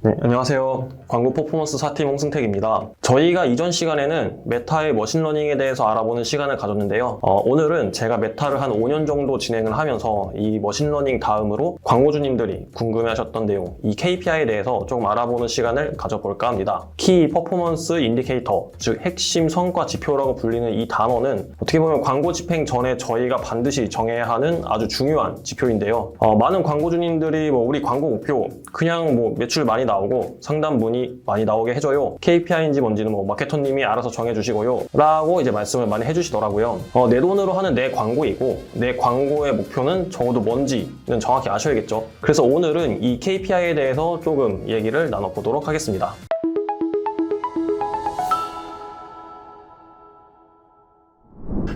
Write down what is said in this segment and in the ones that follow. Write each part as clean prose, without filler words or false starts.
네, 안녕하세요. 광고 퍼포먼스 4팀 홍승택입니다. 저희가 이전 시간에는 메타의 머신러닝에 대해서 알아보는 시간을 가졌는데요. 오늘은 제가 메타를 한 5년 정도 진행을 하면서 이 머신러닝 다음으로 광고주님들이 궁금해하셨던 내용, 이 KPI에 대해서 조금 알아보는 시간을 가져볼까 합니다. 키 퍼포먼스 인디케이터, 즉 핵심 성과 지표라고 불리는 이 단어는 어떻게 보면 광고 집행 전에 저희가 반드시 정해야 하는 아주 중요한 지표인데요. 많은 광고주님들이 우리 광고 목표 그냥 매출 많이 나오고 상담 문의 많이 나오게 해줘요. KPI인지 뭔지는 마케터님이 알아서 정해주시고요. 라고 이제 말씀을 많이 해주시더라고요. 내 돈으로 하는 내 광고이고 내 광고의 목표는 적어도 뭔지는 정확히 아셔야겠죠. 그래서 오늘은 이 KPI에 대해서 조금 얘기를 나눠보도록 하겠습니다.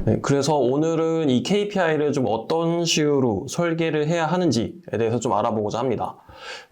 네, 그래서 오늘은 이 KPI를 좀 어떤 식으로 설계를 해야 하는지에 대해서 좀 알아보고자 합니다.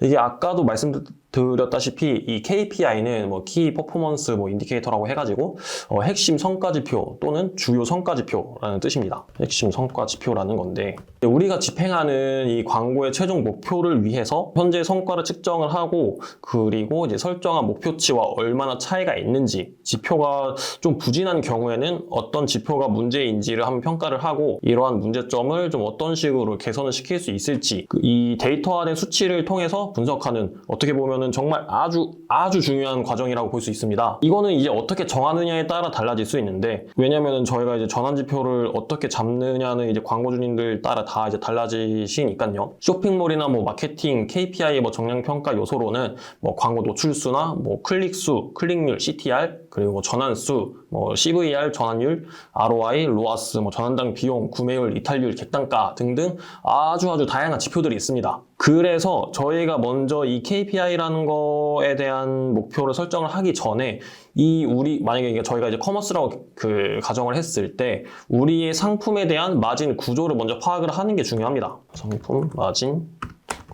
이게 아까도 말씀드렸다시피 이 KPI는 키 퍼포먼스 인디케이터라고 해가지고 핵심 성과지표 또는 주요 성과지표라는 뜻입니다. 핵심 성과지표라는 건데 우리가 집행하는 이 광고의 최종 목표를 위해서 현재 성과를 측정을 하고 그리고 이제 설정한 목표치와 얼마나 차이가 있는지 지표가 좀 부진한 경우에는 어떤 지표가 문제인지를 한번 평가를 하고 이러한 문제점을 좀 어떤 식으로 개선을 시킬 수 있을지 이 데이터화된 수치를 통해서 분석하는 어떻게 보면은 정말 아주 중요한 과정이라고 볼 수 있습니다. 이거는 이제 어떻게 정하느냐에 따라 달라질 수 있는데 왜냐면은 저희가 이제 전환 지표를 어떻게 잡느냐는 이제 광고주님들 따라 다 이제 달라지시니까요. 쇼핑몰이나 마케팅 KPI 정량 평가 요소로는 광고 노출수나 클릭수, 클릭률, CTR 그리고 전환수, CVR 전환율, ROI, 로아스, 전환당 비용, 구매율, 이탈률, 객단가 등등 아주 다양한 지표들이 있습니다. 그래서 저희가 먼저 이 KPI라는 거에 대한 목표를 설정을 하기 전에 만약에 저희가 이제 커머스라고 가정을 했을 때 우리의 상품에 대한 마진 구조를 먼저 파악을 하는 게 중요합니다. 상품 마진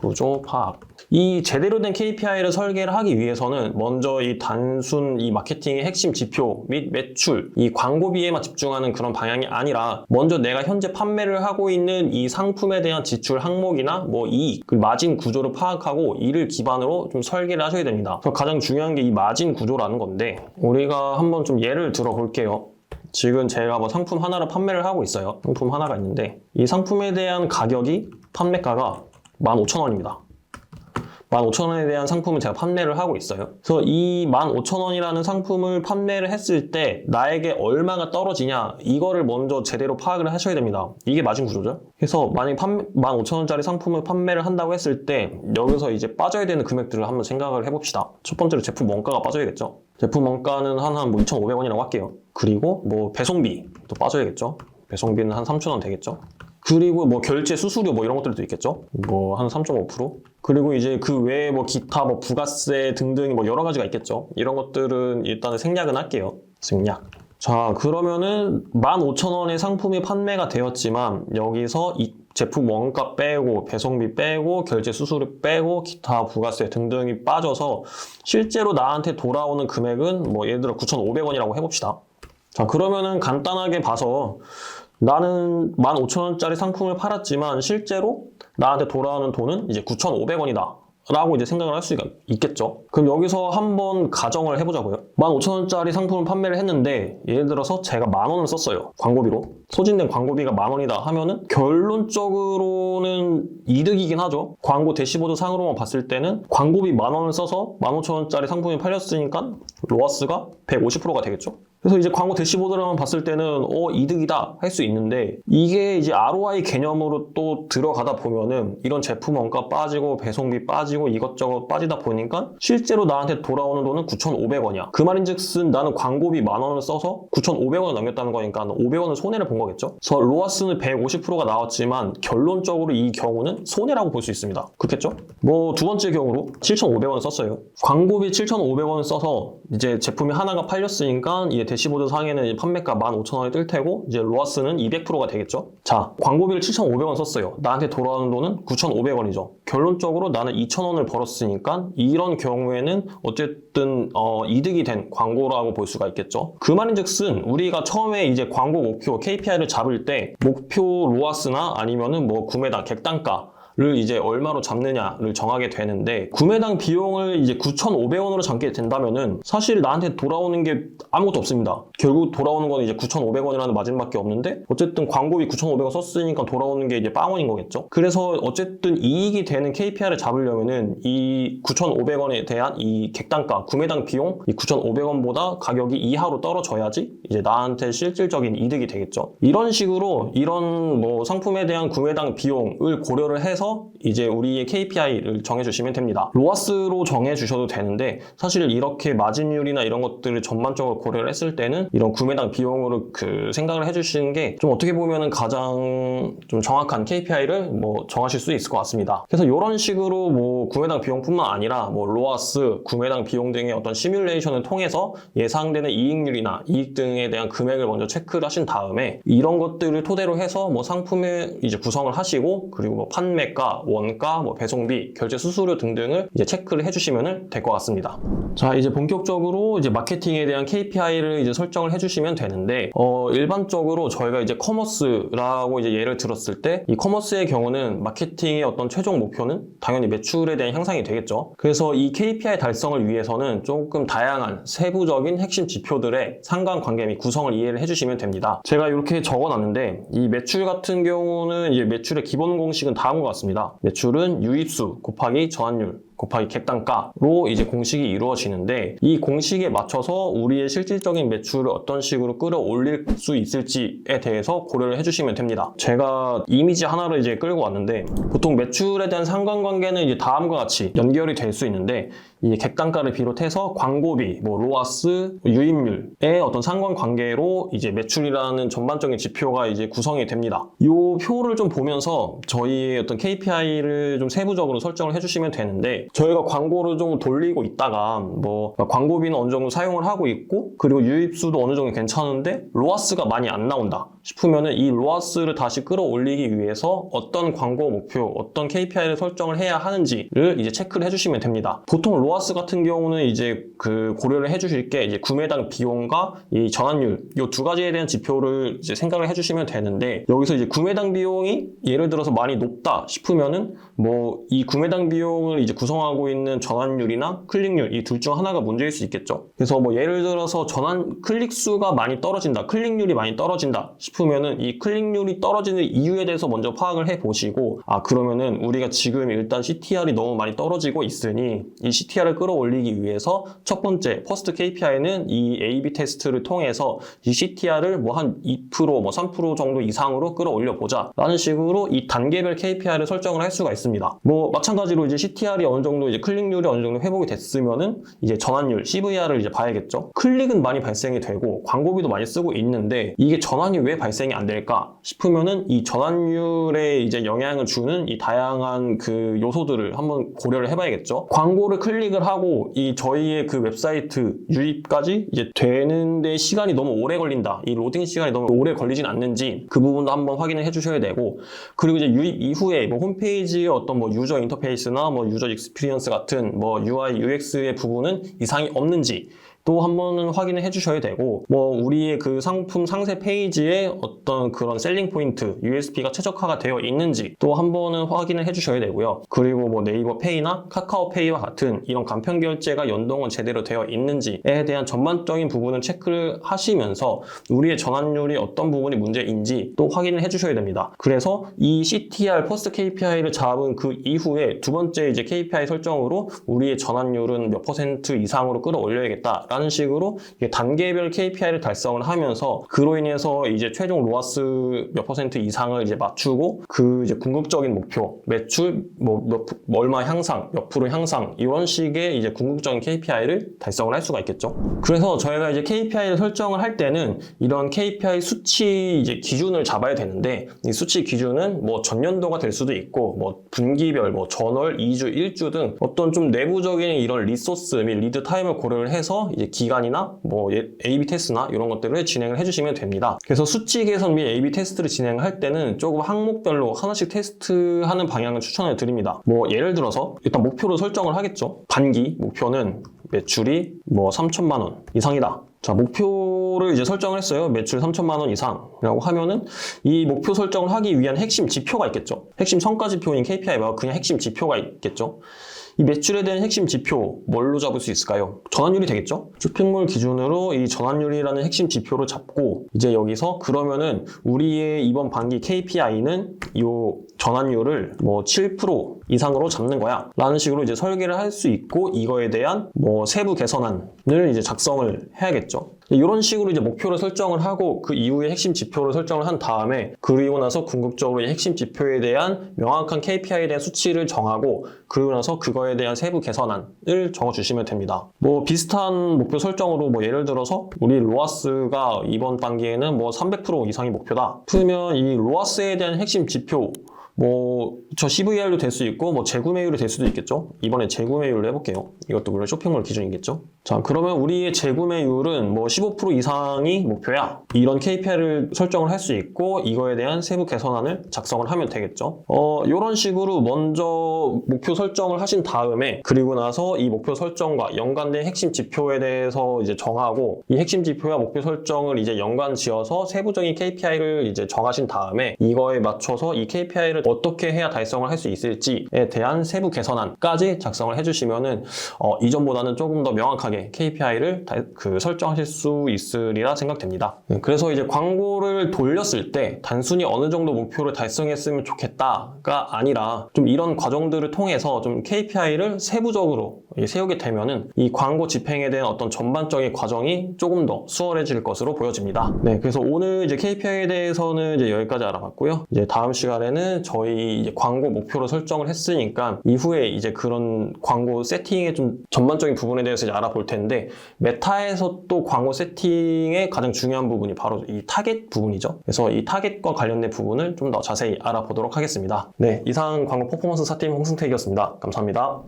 구조 파악. 이 제대로 된 KPI를 설계를 하기 위해서는 먼저 이 단순 이 마케팅의 핵심 지표 및 매출, 이 광고비에만 집중하는 그런 방향이 아니라 먼저 내가 현재 판매를 하고 있는 이 상품에 대한 지출 항목이나 이익, 그 마진 구조를 파악하고 이를 기반으로 좀 설계를 하셔야 됩니다. 그래서 가장 중요한 게 이 마진 구조라는 건데 우리가 한번 좀 예를 들어 볼게요. 지금 제가 상품 하나를 판매를 하고 있어요. 상품 하나가 있는데 이 상품에 대한 가격이 판매가가 15,000원입니다. 15,000원에 대한 상품을 제가 판매를 하고 있어요. 그래서 이 15,000원이라는 상품을 판매를 했을 때 나에게 얼마가 떨어지냐 이거를 먼저 제대로 파악을 하셔야 됩니다. 이게 마진 구조죠. 그래서 만약에 15,000원짜리 상품을 판매를 한다고 했을 때 여기서 이제 빠져야 되는 금액들을 한번 생각을 해봅시다. 첫 번째로 제품 원가가 빠져야겠죠. 제품 원가는 한 2,500원이라고 할게요. 그리고 배송비도 빠져야겠죠. 배송비는 한 3,000원 되겠죠. 그리고 결제 수수료 이런 것들도 있겠죠. 한 3.5%. 그리고 이제 그 외에 기타 부가세 등등 여러 가지가 있겠죠. 이런 것들은 일단은 생략은 할게요. 생략. 자, 그러면은 15,000원의 상품이 판매가 되었지만 여기서 이 제품 원가 빼고 배송비 빼고 결제 수수료 빼고 기타 부가세 등등이 빠져서 실제로 나한테 돌아오는 금액은 예를 들어 9,500원이라고 해봅시다. 자, 그러면은 간단하게 봐서 나는 15,000원짜리 상품을 팔았지만 실제로 나한테 돌아오는 돈은 이제 9,500원이다 라고 이제 생각을 할 수가 있겠죠. 그럼 여기서 한번 가정을 해보자고요. 15,000원짜리 상품을 판매를 했는데 예를 들어서 제가 10,000원을 썼어요. 광고비로. 소진된 광고비가 10,000원이다 하면은 결론적으로는 이득이긴 하죠. 광고 대시보드 상으로만 봤을 때는 광고비 10,000원을 써서 15,000원짜리 상품이 팔렸으니까 로아스가 150%가 되겠죠. 그래서 이제 광고 대시보드로만 봤을 때는 이득이다 할 수 있는데 이게 이제 ROI 개념으로 또 들어가다 보면은 이런 제품 원가 빠지고 배송비 빠지고 이것저것 빠지다 보니까 실제로 나한테 돌아오는 돈은 9,500원이야. 그 말인즉슨 나는 광고비 10,000원을 써서 9,500원을 남겼다는 거니까 500원을 손해를 본 거겠죠. 그래서 로아스는 150%가 나왔지만 결론적으로 이 경우는 손해라고 볼 수 있습니다. 그렇겠죠? 두 번째 경우로 7,500원을 썼어요. 광고비 7,500원을 써서 이제 제품이 하나가 팔렸으니까 이게 대시보드 상에는 판매가 15,000원이 뜰 테고 이제 로아스는 200%가 되겠죠. 자, 광고비를 7,500원 썼어요. 나한테 돌아오는 돈은 9,500원이죠. 결론적으로 나는 2,000원을 벌었으니까 이런 경우에는 어쨌든 이득이 된 광고라고 볼 수가 있겠죠. 그 말인즉슨 우리가 처음에 이제 광고 목표 KPI를 잡을 때 목표 로아스나 아니면은 구매당 객단가 구매당을 이제 얼마로 잡느냐를 정하게 되는데, 구매당 비용을 이제 9,500원으로 잡게 된다면은 사실 나한테 돌아오는 게 아무것도 없습니다. 결국 돌아오는 건 이제 9,500원이라는 마진밖에 없는데, 어쨌든 광고비 9,500원 썼으니까 돌아오는 게 이제 빵원인 거겠죠. 그래서 어쨌든 이익이 되는 KPI를 잡으려면은 이 9,500원에 대한 이 객단가, 구매당 비용, 이 9,500원보다 가격이 이하로 떨어져야지 이제 나한테 실질적인 이득이 되겠죠. 이런 식으로 이런 뭐 상품에 대한 구매당 비용을 고려를 해서 이제 우리의 KPI를 정해주시면 됩니다. 로아스로 정해주셔도 되는데, 사실 이렇게 마진율이나 이런 것들을 전반적으로 고려를 했을 때는 이런 구매당 비용으로 생각을 해주시는 게 좀 어떻게 보면은 가장 좀 정확한 KPI를 뭐 정하실 수 있을 것 같습니다. 그래서 이런 식으로 뭐 구매당 비용뿐만 아니라 뭐 로아스, 구매당 비용 등의 어떤 시뮬레이션을 통해서 예상되는 이익률이나 이익 등에 대한 금액을 먼저 체크를 하신 다음에 이런 것들을 토대로 해서 뭐 상품을 이제 구성을 하시고, 그리고 뭐 판매가, 원가, 뭐 배송비, 결제 수수료 등등을 이제 체크를 해주시면 될 것 같습니다. 자, 이제 본격적으로 이제 마케팅에 대한 KPI를 이제 설정을 해주시면 되는데, 일반적으로 저희가 이제 커머스라고 이제 예를 들었을 때, 이 커머스의 경우는 마케팅의 어떤 최종 목표는 당연히 매출에 대한 향상이 되겠죠. 그래서 이 KPI 달성을 위해서는 조금 다양한 세부적인 핵심 지표들의 상관관계 및 구성을 이해를 해주시면 됩니다. 제가 이렇게 적어놨는데, 이 매출 같은 경우는 이제 매출의 기본 공식은 다음과 같습니다. 매출은 유입수 곱하기 전환율 곱하기 객단가로 이제 공식이 이루어지는데, 이 공식에 맞춰서 우리의 실질적인 매출을 어떤 식으로 끌어올릴 수 있을지에 대해서 고려를 해주시면 됩니다. 제가 이미지 하나를 이제 끌고 왔는데, 보통 매출에 대한 상관관계는 이제 다음과 같이 연결이 될 수 있는데, 이 객단가를 비롯해서 광고비, 뭐 로아스, 유입률의 어떤 상관관계로 이제 매출이라는 전반적인 지표가 이제 구성이 됩니다. 이 표를 좀 보면서 저희의 어떤 KPI를 좀 세부적으로 설정을 해주시면 되는데, 저희가 광고를 좀 돌리고 있다가 뭐 광고비는 어느 정도 사용을 하고 있고, 그리고 유입수도 어느 정도 괜찮은데 로아스가 많이 안 나온다 싶으면은 이 로아스를 다시 끌어올리기 위해서 어떤 광고 목표, 어떤 KPI를 설정을 해야 하는지를 이제 체크를 해주시면 됩니다. 보통 로아스 같은 경우는 이제 고려를 해주실 게 이제 구매당 비용과 이 전환율, 이 두 가지에 대한 지표를 이제 생각을 해주시면 되는데, 여기서 이제 구매당 비용이 예를 들어서 많이 높다 싶으면은 뭐 이 구매당 비용을 이제 구성하고 있는 전환율이나 클릭률, 이 둘 중 하나가 문제일 수 있겠죠. 그래서 뭐 예를 들어서 클릭 수가 많이 떨어진다, 클릭률이 많이 떨어진다 싶으면은 이 클릭률이 떨어지는 이유에 대해서 먼저 파악을 해 보시고, 그러면은 우리가 지금 일단 CTR이 너무 많이 떨어지고 있으니 이 CTR을 끌어올리기 위해서 첫 번째 퍼스트 KPI는 이 A/B 테스트를 통해서 이 CTR을 뭐 한 2%, 뭐 3% 정도 이상으로 끌어올려 보자 라는 식으로 이 단계별 KPI를 설정을 할 수가 있습니다. 뭐 마찬가지로 이제 CTR이 어느 정도, 이제 클릭률이 어느 정도 회복이 됐으면은 이제 전환율 CVR을 이제 봐야겠죠. 클릭은 많이 발생이 되고 광고비도 많이 쓰고 있는데 이게 전환이 왜 발생이 안 될까 싶으면은 이 전환율에 이제 영향을 주는 이 다양한 요소들을 한번 고려를 해봐야겠죠. 광고를 클릭을 하고 이 저희의 웹사이트 유입까지 이제 되는데 시간이 너무 오래 걸린다, 이 로딩 시간이 너무 오래 걸리진 않는지 그 부분도 한번 확인을 해주셔야 되고, 그리고 이제 유입 이후에 뭐 홈페이지의 어떤 뭐 유저 인터페이스나 뭐 유저 익스피리언스 같은 뭐 UI, UX의 부분은 이상이 없는지 또 한번은 확인을 해주셔야 되고, 뭐 우리의 상품 상세 페이지에 어떤 그런 셀링 포인트, USP가 최적화가 되어 있는지 또 한번은 확인을 해주셔야 되고요. 그리고 뭐 네이버 페이나 카카오 페이와 같은 이런 간편 결제가 연동은 제대로 되어 있는지에 대한 전반적인 부분을 체크를 하시면서 우리의 전환율이 어떤 부분이 문제인지 또 확인을 해주셔야 됩니다. 그래서 이 CTR 퍼스트 KPI를 잡은 그 이후에 두 번째 이제 KPI 설정으로 우리의 전환율은 몇 % 이상으로 끌어올려야겠다 라는 식으로 단계별 KPI를 달성을 하면서 그로 인해서 이제 최종 로아스 몇 % 이상을 이제 맞추고 이제 궁극적인 목표, 매출 얼마 향상, 몇 프로 향상, 이런 식의 이제 궁극적인 KPI를 달성을 할 수가 있겠죠. 그래서 저희가 이제 KPI를 설정을 할 때는 이런 KPI 수치 이제 기준을 잡아야 되는데, 이 수치 기준은 뭐 전년도가 될 수도 있고 뭐 분기별, 뭐 전월, 2주, 1주 등 어떤 좀 내부적인 이런 리소스 및 리드 타임을 고려를 해서 이제 기간이나 뭐 A/B 테스트나 이런 것들을 진행을 해주시면 됩니다. 그래서 수치 개선 및 A/B 테스트를 진행할 때는 조금 항목별로 하나씩 테스트하는 방향을 추천을 드립니다. 뭐 예를 들어서 일단 목표를 설정을 하겠죠. 단기 목표는 매출이 뭐 3천만 원 이상이다. 자, 목표를 이제 설정을 했어요. 매출 3천만 원 이상이라고 하면은 이 목표 설정을 하기 위한 핵심 지표가 있겠죠. 핵심 성과 지표인 KPI 말고 그냥 핵심 지표가 있겠죠. 이 매출에 대한 핵심 지표 뭘로 잡을 수 있을까요? 전환율이 되겠죠? 쇼핑몰 기준으로 이 전환율이라는 핵심 지표를 잡고 이제 여기서 그러면은 우리의 이번 반기 KPI는 이 전환율을 뭐 7% 이상으로 잡는 거야 라는 식으로 이제 설계를 할 수 있고 이거에 대한 뭐 세부 개선안을 이제 작성을 해야겠죠. 이런 식으로 이제 목표를 설정을 하고 그 이후에 핵심 지표를 설정을 한 다음에 그리고 나서 궁극적으로 이 핵심 지표에 대한 명확한 KPI에 대한 수치를 정하고 그리고 나서 그거에 대한 세부 개선안을 적어주시면 됩니다. 뭐 비슷한 목표 설정으로 뭐 예를 들어서 우리 로아스가 이번 반기에는 뭐 300% 이상이 목표다. 그러면 이 로아스에 대한 핵심 지표 뭐 저 CVR도 될 수 있고 뭐 재구매율이 될 수도 있겠죠. 이번에 재구매율로 해볼게요. 이것도 물론 쇼핑몰 기준이겠죠. 자, 그러면 우리의 재구매율은 뭐 15% 이상이 목표야. 이런 KPI를 설정을 할 수 있고 이거에 대한 세부 개선안을 작성을 하면 되겠죠. 이런 식으로 먼저 목표 설정을 하신 다음에 그리고 나서 이 목표 설정과 연관된 핵심 지표에 대해서 이제 정하고 이 핵심 지표와 목표 설정을 이제 연관 지어서 세부적인 KPI를 이제 정하신 다음에 이거에 맞춰서 이 KPI를 어떻게 해야 달성을 할 수 있을지에 대한 세부 개선안까지 작성을 해주시면은 이전보다는 조금 더 명확하게 KPI를 설정하실 수 있으리라 생각됩니다. 그래서 이제 광고를 돌렸을 때 단순히 어느 정도 목표를 달성했으면 좋겠다가 아니라 좀 이런 과정들을 통해서 좀 KPI를 세부적으로 세우게 되면은 이 광고 집행에 대한 어떤 전반적인 과정이 조금 더 수월해질 것으로 보여집니다. 네, 그래서 오늘 이제 KPI에 대해서는 이제 여기까지 알아봤고요. 이제 다음 시간에는 저희 이제 광고 목표로 설정을 했으니까 이후에 이제 그런 광고 세팅의 좀 전반적인 부분에 대해서 이제 알아볼 텐데 메타에서 또 광고 세팅의 가장 중요한 부분이 바로 이 타겟 부분이죠. 그래서 이 타겟과 관련된 부분을 좀 더 자세히 알아보도록 하겠습니다. 네, 이상 광고 퍼포먼스 사팀 홍승택이었습니다. 감사합니다.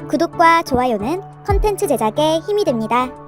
구독과 좋아요는 컨텐츠 제작에 힘이 됩니다.